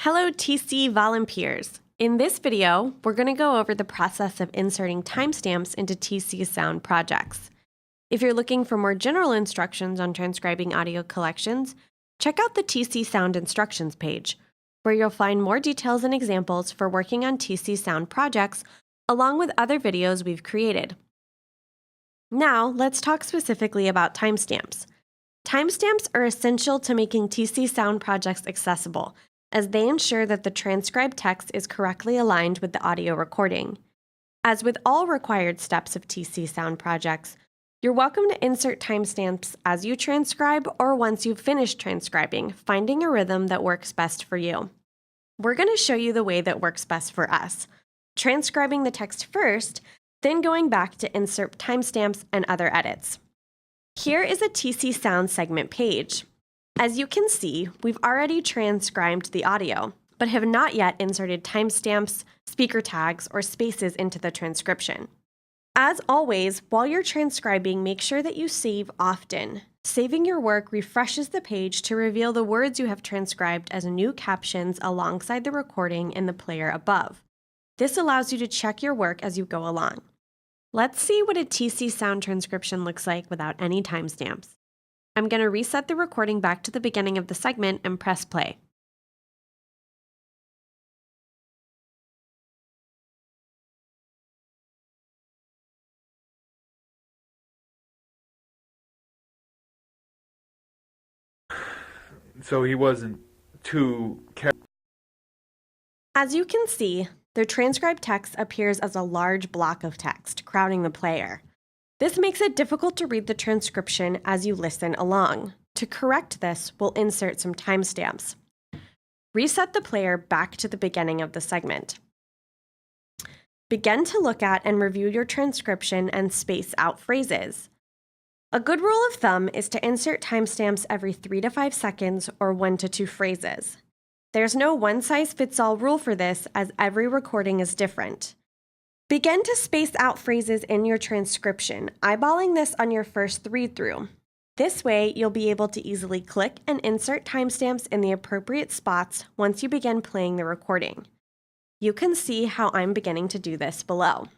Hello TC volunteers. In this video, we're going to go over the process of inserting timestamps into TC Sound projects. If you're looking for more general instructions on transcribing audio collections, check out the TC Sound instructions page, where you'll find more details and examples for working on TC Sound projects, along with other videos we've created. Now, let's talk specifically about timestamps. Timestamps are essential to making TC Sound projects accessible, as they ensure that the transcribed text is correctly aligned with the audio recording. As with all required steps of TC Sound projects, you're welcome to insert timestamps as you transcribe or once you've finished transcribing, finding a rhythm that works best for you. We're going to show you the way that works best for us, transcribing the text first, then going back to insert timestamps and other edits. Here is a TC Sound segment page. As you can see, we've already transcribed the audio, but have not yet inserted timestamps, speaker tags, or spaces into the transcription. As always, while you're transcribing, make sure that you save often. Saving your work refreshes the page to reveal the words you have transcribed as new captions alongside the recording in the player above. This allows you to check your work as you go along. Let's see what a TC Sound transcription looks like without any timestamps. I'm going to reset the recording back to the beginning of the segment and press play. So he wasn't too careful. As you can see, the transcribed text appears as a large block of text, crowding the player. This makes it difficult to read the transcription as you listen along. To correct this, we'll insert some timestamps. Reset the player back to the beginning of the segment. Begin to look at and review your transcription and space out phrases. A good rule of thumb is to insert timestamps every 3 to 5 seconds or 1 to 2 phrases. There's no one-size-fits-all rule for this, as every recording is different. Begin to space out phrases in your transcription, eyeballing this on your first read-through. This way, you'll be able to easily click and insert timestamps in the appropriate spots once you begin playing the recording. You can see how I'm beginning to do this below.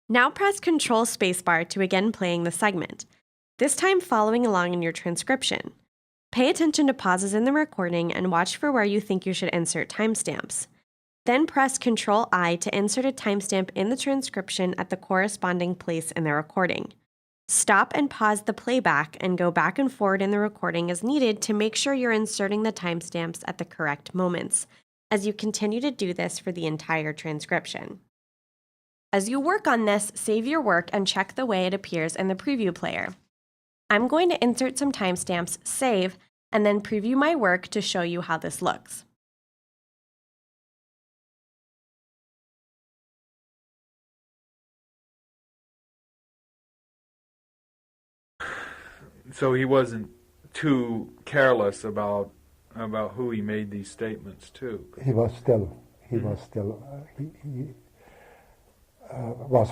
Now press Ctrl spacebar to begin playing the segment, this time following along in your transcription. Pay attention to pauses in the recording and watch for where you think you should insert timestamps. Then press Ctrl-I to insert a timestamp in the transcription at the corresponding place in the recording. Stop and pause the playback and go back and forward in the recording as needed to make sure you're inserting the timestamps at the correct moments, as you continue to do this for the entire transcription. As you work on this, save your work and check the way it appears in the preview player. I'm going to insert some timestamps, save, and then preview my work to show you how this looks. So he wasn't too careless about who he made these statements to. He was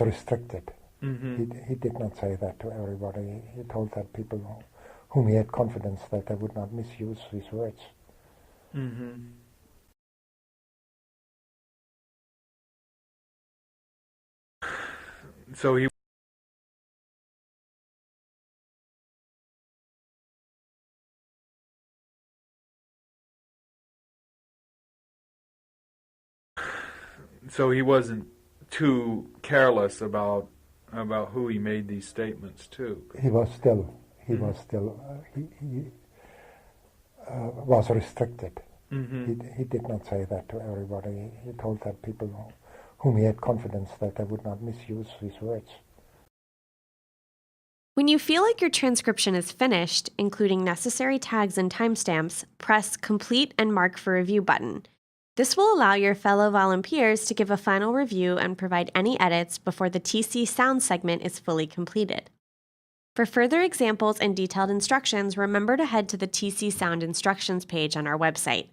restricted. Mm-hmm. He did not say that to everybody. He told that people whom he had confidence that they would not misuse his words. Mm-hmm. So he wasn't too careless about who he made these statements to. He was restricted. Mm-hmm. He did not say that to everybody. He told that people whom he had confidence that they would not misuse his words. When you feel like your transcription is finished, including necessary tags and timestamps, press Complete and Mark for Review button. This will allow your fellow volunteers to give a final review and provide any edits before the TC Sound segment is fully completed. For further examples and detailed instructions, remember to head to the TC Sound instructions page on our website.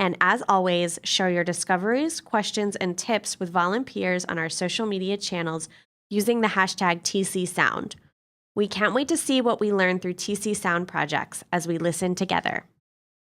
And as always, share your discoveries, questions, and tips with volunteers on our social media channels using the hashtag TCSound. We can't wait to see what we learn through TC Sound projects as we listen together.